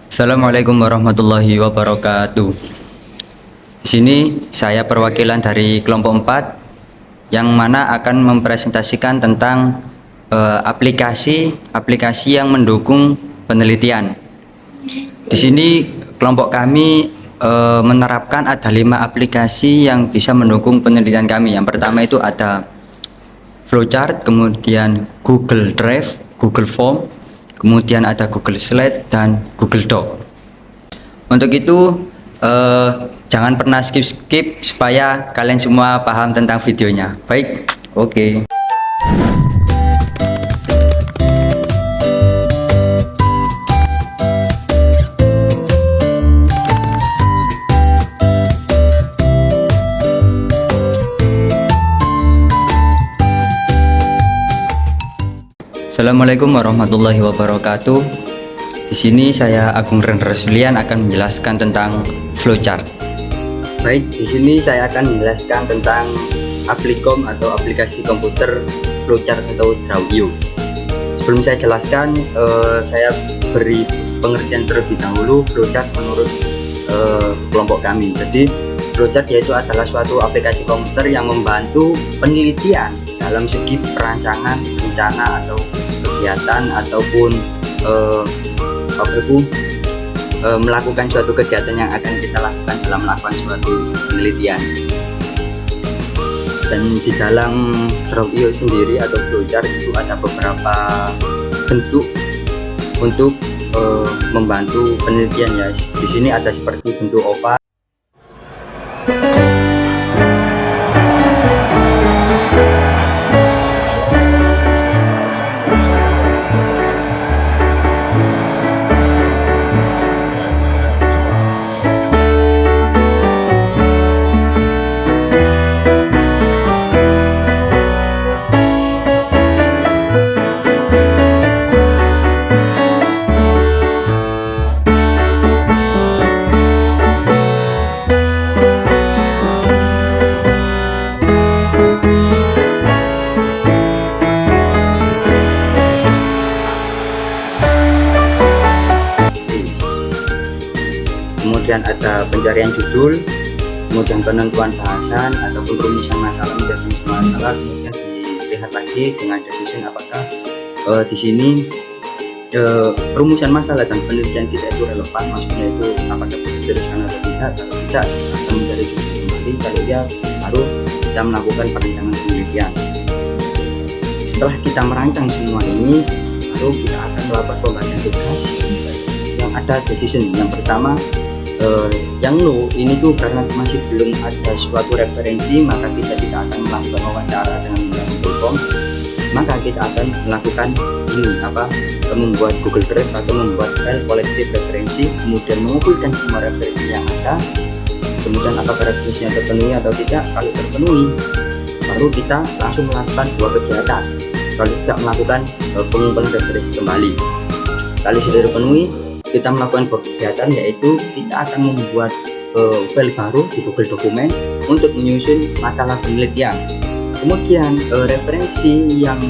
Assalamualaikum warahmatullahi wabarakatuh. Di sini saya perwakilan dari kelompok 4 yang mana akan mempresentasikan tentang aplikasi yang mendukung penelitian. Di sini kelompok kami menerapkan ada 5 aplikasi yang bisa mendukung penelitian kami. Yang pertama itu ada flowchart, kemudian Google Drive, Google Form, kemudian ada Google Slide dan Google Doc. Untuk itu jangan pernah skip supaya kalian semua paham tentang videonya. Baik, oke. Assalamualaikum warahmatullahi wabarakatuh. Di sini saya Agung Rendra Sulian akan menjelaskan tentang flowchart. Baik, di sini saya akan menjelaskan tentang Applikom atau aplikasi komputer flowchart atau Drawio. Sebelum saya jelaskan, saya beri pengertian terlebih dahulu flowchart menurut kelompok kami. Jadi, flowchart yaitu adalah suatu aplikasi komputer yang membantu penelitian dalam segi perancangan, rencana atau kegiatan ataupun melakukan suatu kegiatan yang akan kita lakukan dalam melakukan suatu penelitian. Dan di dalam Drawio sendiri atau flowchart itu ada beberapa bentuk untuk membantu penelitian ya. Di sini ada seperti bentuk oval. Kemudian ada pencarian judul, kemudian penentuan bahasan ataupun rumusan masalah, kemudian dilihat lagi dengan decision apakah di sini rumusan masalah dan penelitian kita itu relevan, maksudnya itu apakah diteruskan atau tidak. Kalau tidak, kita akan mencari judul kembali. Kalau ya, baru kita melakukan perancangan penelitian. Setelah kita merancang semua ini, baru kita akan melakukan pembagian tugas yang ada decision. Yang pertama, yang no ini tuh karena masih belum ada suatu referensi, maka kita tidak akan melakukan wawancara dengan Google Form, maka kita akan melakukan ini membuat Google Drive atau membuat file kolektif referensi, kemudian mengumpulkan semua referensi yang ada, kemudian apakah referensinya terpenuhi atau tidak. Kalau terpenuhi, baru kita langsung melakukan dua kegiatan. Kalau tidak, melakukan pengumpulan referensi kembali. Kalau sudah terpenuhi, kita melakukan kegiatan, yaitu kita akan membuat file baru di Google Dokumen untuk menyusun makalah penelitian. Kemudian referensi yang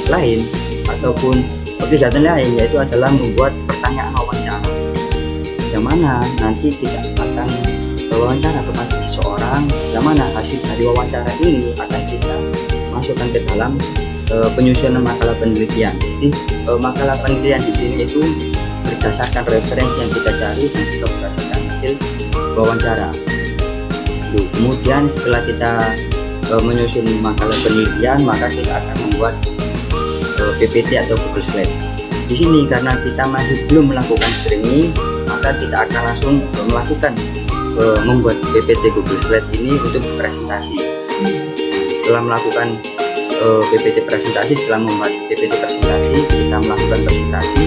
lain ataupun kegiatan lain yaitu adalah membuat pertanyaan wawancara, yang mana nanti kita akan wawancara kepada seseorang, yang mana hasil dari wawancara ini akan kita masukkan ke dalam penyusunan makalah penelitian. Jadi makalah penelitian di sini itu berdasarkan referensi yang kita cari dan juga berdasarkan hasil wawancara. Kemudian setelah kita menyusun makalah penelitian, maka kita akan membuat PPT atau Google Slide. Di sini karena kita masih belum melakukan streaming, maka kita akan langsung melakukan membuat PPT Google Slide ini untuk presentasi. Setelah melakukan PPT presentasi, setelah membuat PPT presentasi, kita melakukan presentasi.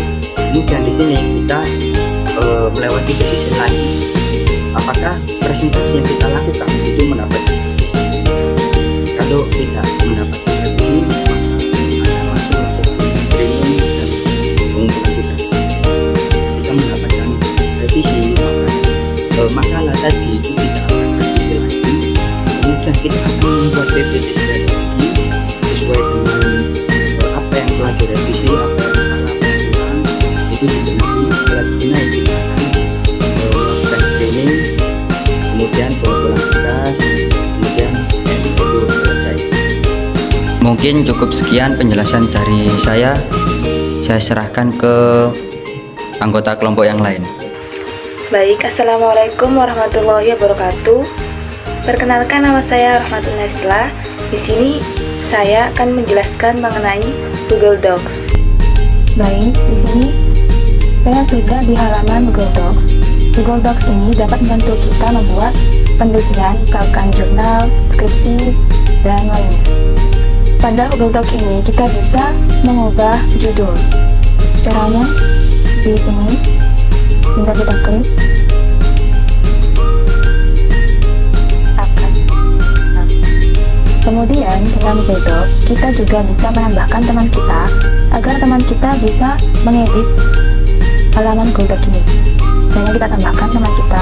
Kemudian di sini kita melewati decision lagi. Apakah presentasi yang kita lakukan itu mendapatkan revisi? Kalau tidak mendapatkan revisi, maka akan langsung melakukan streaming dan pengumpulan tugas. Jika mendapatkan revisi, maka makalah tadi itu tidak akan revisi lagi. Kemudian kita akan membuat PPT strategi sesuai dengan apa yang telah direvisi, apa yang salah, apa yang kurang, itu dibenahi. Setelah dibenahi, kita akan Mungkin cukup sekian penjelasan dari saya. Saya serahkan ke anggota kelompok yang lain. Baik, Assalamualaikum warahmatullahi wabarakatuh. Perkenalkan, nama saya Rahmatul Nasla. Di sini saya akan menjelaskan mengenai Google Docs. Baik, di sini saya sudah di halaman Google Docs. Google Docs ini dapat membantu kita membuat penelitian, misalkan jurnal, skripsi, dan lainnya. Pada Google Docs ini kita bisa mengubah judul. Caranya di sini, tinggal kita klik. Kemudian dengan Google Docs kita juga bisa menambahkan teman kita agar teman kita bisa mengedit halaman Google Docs ini. Misalnya kita tambahkan teman kita,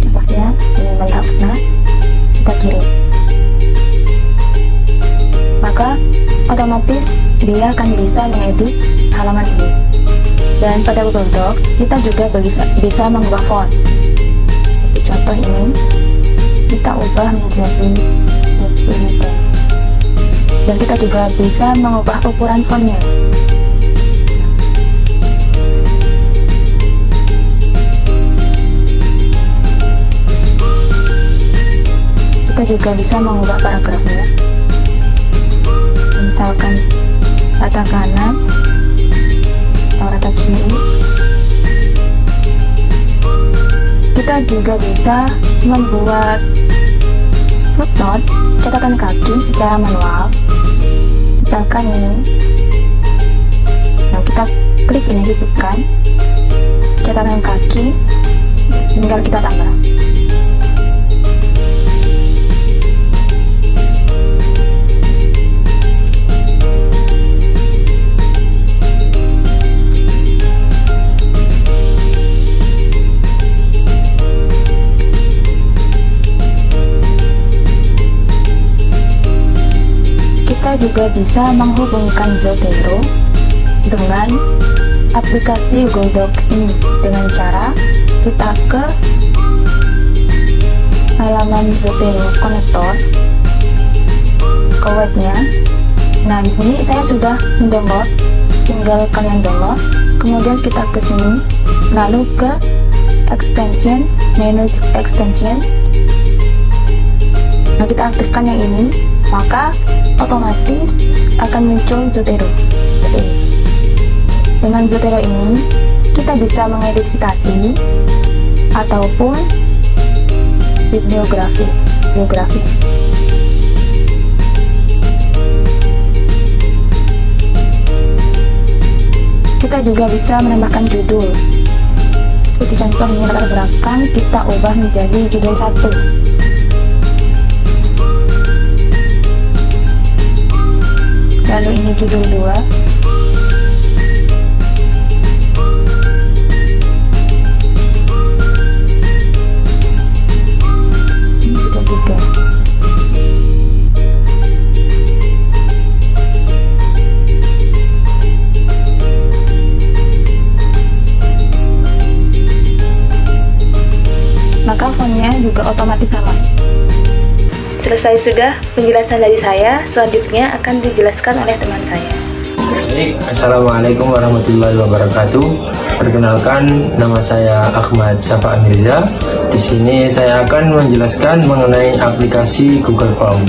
contohnya ini Maya Husna, kita kirim, maka otomatis dia akan bisa mengedit halaman ini. Dan pada Google Docs kita juga bisa mengubah font. Seperti contoh ini, kita ubah menjadi ini, dan kita juga bisa mengubah ukuran fontnya. Kita juga bisa mengubah paragrafnya, misalkan rata kanan atau rata kiri. Kita juga bisa membuat footnote, catatan kaki secara manual, misalkan ini. Nah, kita klik ini, sisipkan catatan kaki, tinggal kita tambah. Kita juga bisa menghubungkan Zotero dengan aplikasi Google Docs ini dengan cara kita ke halaman Zotero konektor, ke webnya. Nah, di sini saya sudah mendownload, tinggal kalian download. Kemudian kita ke sini, lalu ke extension, manage extension. Nah, kita aktifkan yang ini, maka otomatis akan muncul Zotero. Dengan Zotero ini kita bisa mengedit citasi ataupun bibliografi. Kita juga bisa menambahkan judul. Seperti contohnya latar belakang kita ubah menjadi judul 1. Lalu ini judul 2. Ini judul 3. Maka fontnya juga otomatis sama. Selesai sudah penjelasan dari saya, selanjutnya akan dijelaskan oleh teman saya. Baik, Assalamualaikum warahmatullahi wabarakatuh. Perkenalkan, nama saya Ahmad Syafa Mirza. Di sini saya akan menjelaskan mengenai aplikasi Google Form.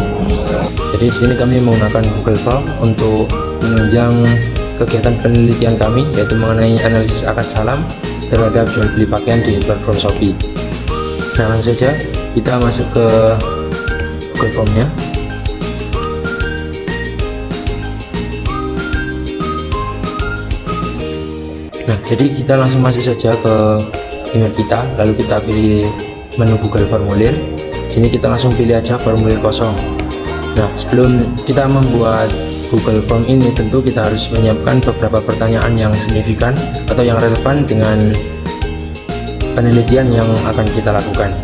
Jadi di sini kami menggunakan Google Form untuk menunjang kegiatan penelitian kami, yaitu mengenai analisis akad salam terhadap jual beli pakaian di platform Shopee. Nah, langsung saja kita masuk ke Google Form-nya. Nah, jadi kita langsung masuk saja ke email kita, lalu kita pilih menu Google Formulir. Sini kita langsung pilih aja formulir kosong. Nah, sebelum kita membuat Google Form ini, tentu kita harus menyiapkan beberapa pertanyaan yang signifikan atau yang relevan dengan penelitian yang akan kita lakukan.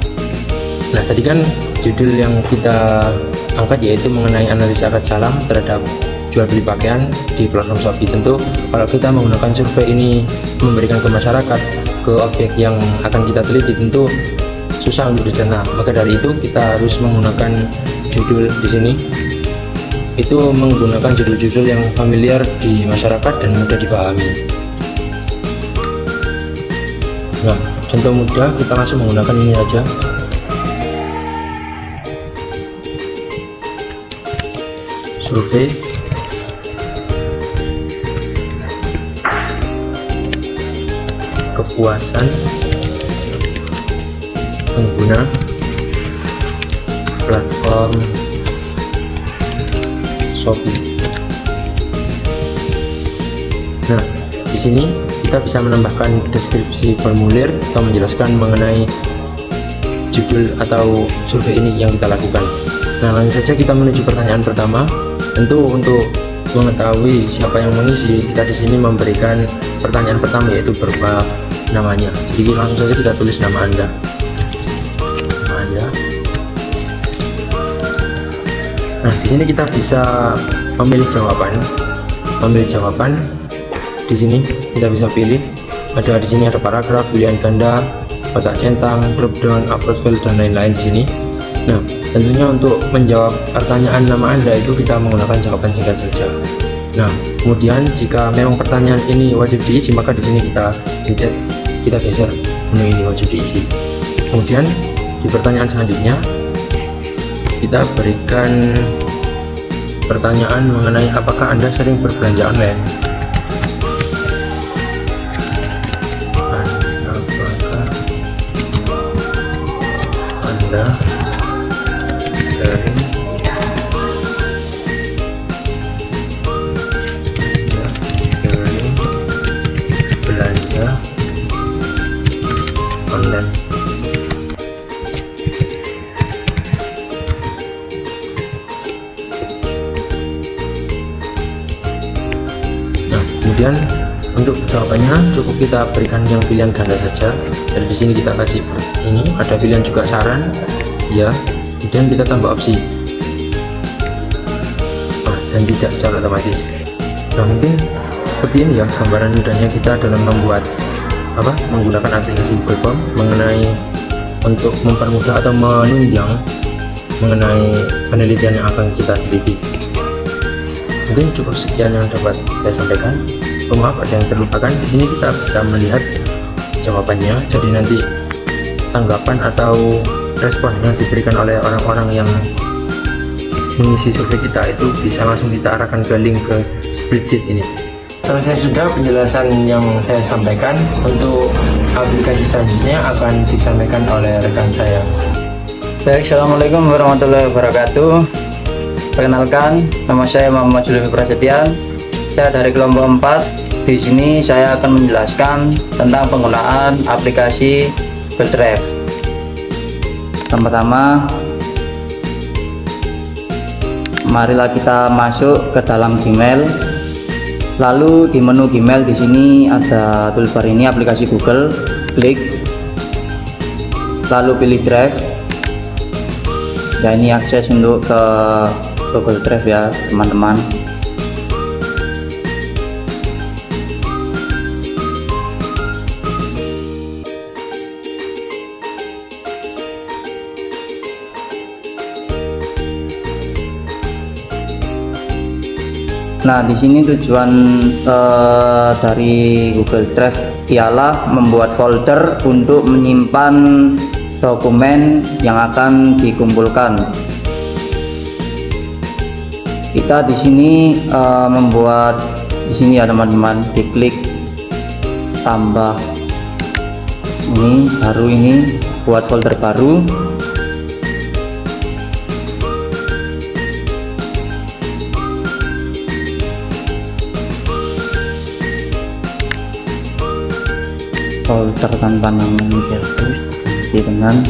Nah, tadi kan judul yang kita angkat yaitu mengenai analisa akad salam terhadap jual beli pakaian di platform Shopee. Tentu kalau kita menggunakan survei ini memberikan ke masyarakat, ke objek yang akan kita teliti, tentu susah untuk dicerna. Maka dari itu kita harus menggunakan judul di sini. itu menggunakan judul-judul yang familiar di masyarakat dan mudah dipahami. Nah, contoh mudah kita langsung menggunakan ini aja. Survei kepuasan pengguna platform Shopee. Nah, di sini kita bisa menambahkan deskripsi formulir atau menjelaskan mengenai judul atau survei ini yang kita lakukan. Nah, langsung saja kita menuju pertanyaan pertama. Tentu untuk mengetahui siapa yang mengisi, kita di sini memberikan pertanyaan pertama yaitu berupa namanya. Jadi langsung saja kita tulis nama Anda. Nama Anda. Nah, di sini kita bisa memilih jawaban. Di sini kita bisa pilih. Ada di sini ada paragraf, pilihan ganda, kotak centang, drop down, upload file dan lain-lain di sini. Nah, tentunya untuk menjawab pertanyaan nama Anda itu kita menggunakan jawaban singkat saja. Nah, kemudian jika memang pertanyaan ini wajib diisi, maka di sini kita pencet, kita geser menu ini wajib diisi. Kemudian di pertanyaan selanjutnya kita berikan pertanyaan mengenai apakah Anda sering berbelanja online. Apakah Anda sering belanja online? Nah, kemudian untuk jawabannya cukup kita berikan yang pilihan ganda saja. Jadi di sini kita kasih ini, ada pilihan juga saran, ya. Kemudian kita tambah opsi dan tidak secara otomatis. Nah, mungkin seperti ini ya gambaran mudahnya kita dalam membuat menggunakan aplikasi Google Form mengenai untuk mempermudah atau menunjang mengenai penelitian yang akan kita teliti. Mungkin cukup sekian yang dapat saya sampaikan. Maaf ada yang terlupakan. Di sini kita bisa melihat jawabannya. Jadi nanti tanggapan atau respon yang diberikan oleh orang-orang yang mengisi survei kita itu bisa langsung kita arahkan ke link ke spreadsheet ini. Selesai sudah penjelasan yang saya sampaikan. Untuk aplikasi selanjutnya akan disampaikan oleh rekan saya. Baik, assalamualaikum warahmatullahi wabarakatuh. Perkenalkan, nama saya Muhammad Zulfi Prasetyan. Saya dari kelompok 4. Di sini saya akan menjelaskan tentang penggunaan aplikasi Google Drive. Pertama, marilah kita masuk ke dalam Gmail. Lalu di menu Gmail di sini ada toolbar ini aplikasi Google, klik, lalu pilih Drive. Ya, ini akses untuk ke Google Drive ya teman-teman. Nah, di sini tujuan dari Google Drive ialah membuat folder untuk menyimpan dokumen yang akan dikumpulkan. Kita di sini membuat di sini ya teman-teman, diklik tambah ini baru, ini buat folder baru. Folder tanpa nama dihapus dengan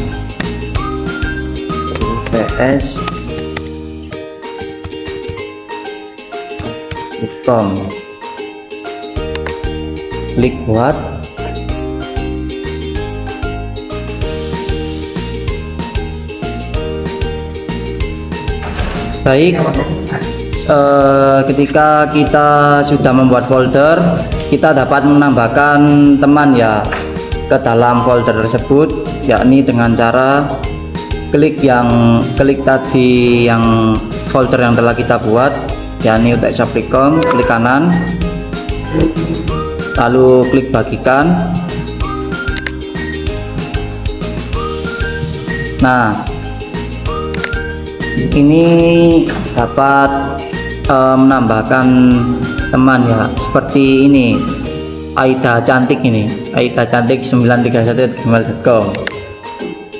PS com, klik buat. Baik, ketika kita sudah membuat folder, kita dapat menambahkan teman ya ke dalam folder tersebut, yakni dengan cara klik tadi yang folder yang telah kita buat, yakni UTS Aplikon. Klik kanan, lalu klik bagikan. Nah, ini dapat menambahkan teman ya, seperti ini, Aida Cantik, ini Aida Cantik 931@gmail.com.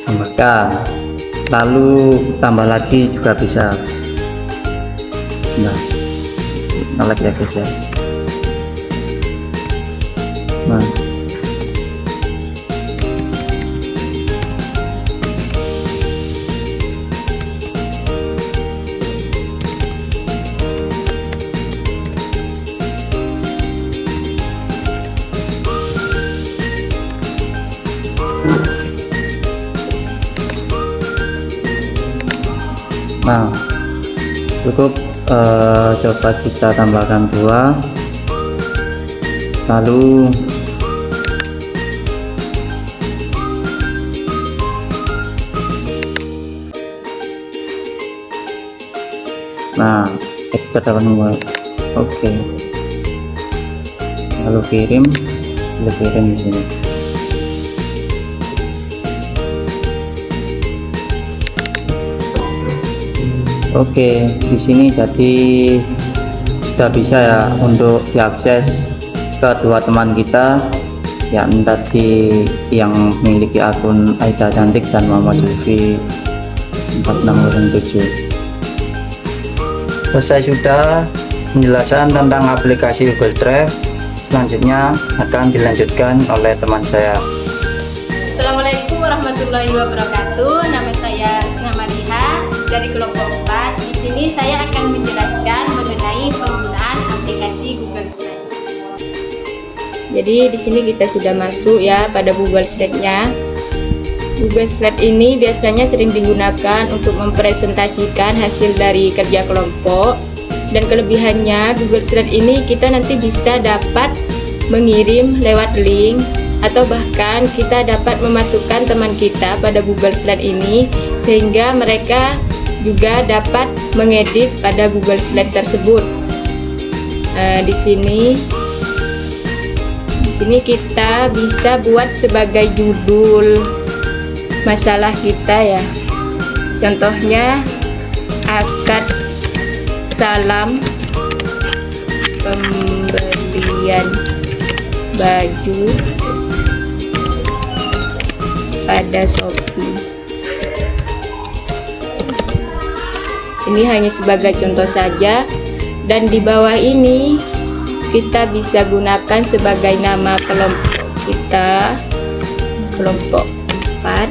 tambahkan, lalu tambah lagi juga bisa. Nah, like ya guys ya. Nah, nah cukup, coba kita tambahkan 2, lalu nah kita dapat membuat oke, lalu kirim di sini. Oke, di sini jadi sudah bisa ya untuk diakses ke 2 teman kita, yakni tadi yang memiliki akun Aida Cantik dan Muhammad Zulfi 4607. Selesai sudah penjelasan tentang aplikasi Google Drive. Selanjutnya akan dilanjutkan oleh teman saya. Assalamualaikum warahmatullahi wabarakatuh. Nama saya Isna Mariha dari kelompok 4. Di sini saya akan menjelaskan mengenai penggunaan aplikasi Google Slide. Jadi di sini kita sudah masuk ya pada Google Slide-nya. Google Slide ini biasanya sering digunakan untuk mempresentasikan hasil dari kerja kelompok. Dan kelebihannya Google Slide ini kita nanti bisa dapat mengirim lewat link, atau bahkan kita dapat memasukkan teman kita pada Google Slide ini sehingga mereka juga dapat mengedit pada Google Slide tersebut. Di sini kita bisa buat sebagai judul masalah kita ya. Contohnya akad salam pembelian baju pada Shopee. Ini hanya sebagai contoh saja, dan di bawah ini kita bisa gunakan sebagai nama kelompok kita, kelompok 4.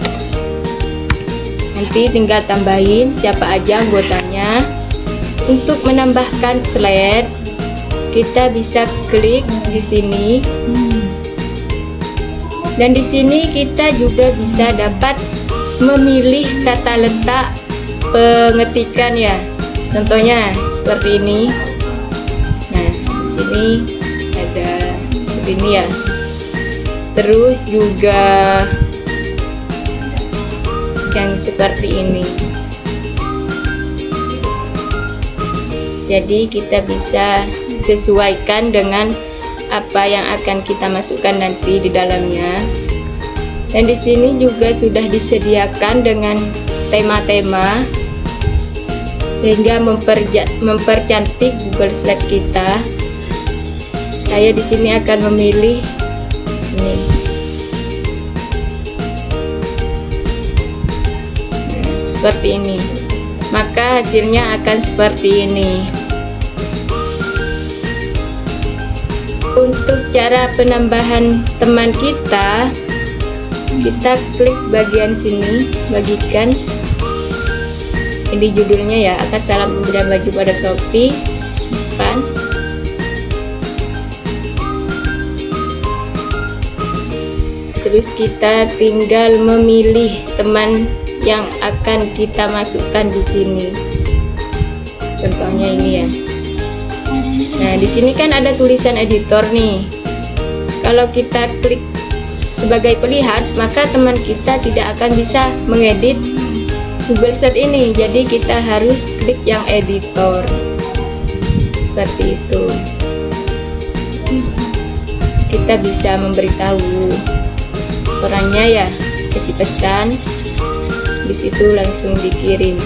Nanti tinggal tambahin siapa aja anggotanya. Untuk menambahkan slide, kita bisa klik di sini. Dan di sini kita juga bisa dapat memilih tata letak pengetikan ya. Contohnya seperti ini. Nah, di sini ada seperti ini ya. Terus juga yang seperti ini. Jadi kita bisa sesuaikan dengan apa yang akan kita masukkan nanti di dalamnya. Dan di sini juga sudah disediakan dengan tema-tema sehingga mempercantik Google Slide kita. Saya di sini akan memilih ini. Nah, seperti ini. Maka hasilnya akan seperti ini. Untuk cara penambahan teman kita klik bagian sini, bagikan. Ini judulnya ya, akad salam pembelian baju pada Shopee. Simpan. Terus kita tinggal memilih teman yang akan kita masukkan di sini. Contohnya ini ya. Nah, di sini kan ada tulisan editor nih. Kalau kita klik sebagai pelihat, maka teman kita tidak akan bisa mengedit Google Slide ini. Jadi kita harus klik yang editor seperti itu. Kita bisa memberitahu orangnya ya, kasih pesan, di situ langsung dikirim.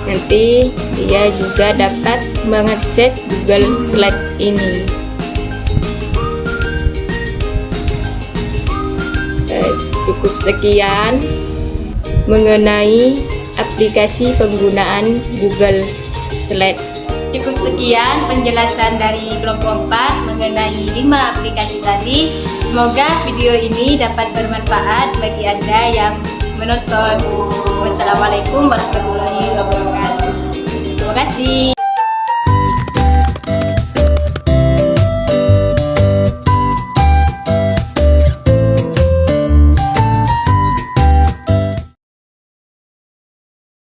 Nanti dia juga dapat mengakses Google Slide ini. Cukup sekian mengenai aplikasi penggunaan Google Slide. Cukup sekian penjelasan dari kelompok 4 mengenai 5 aplikasi tadi. Semoga video ini dapat bermanfaat bagi Anda yang menonton. Wassalamualaikum warahmatullahi wabarakatuh. Terima kasih.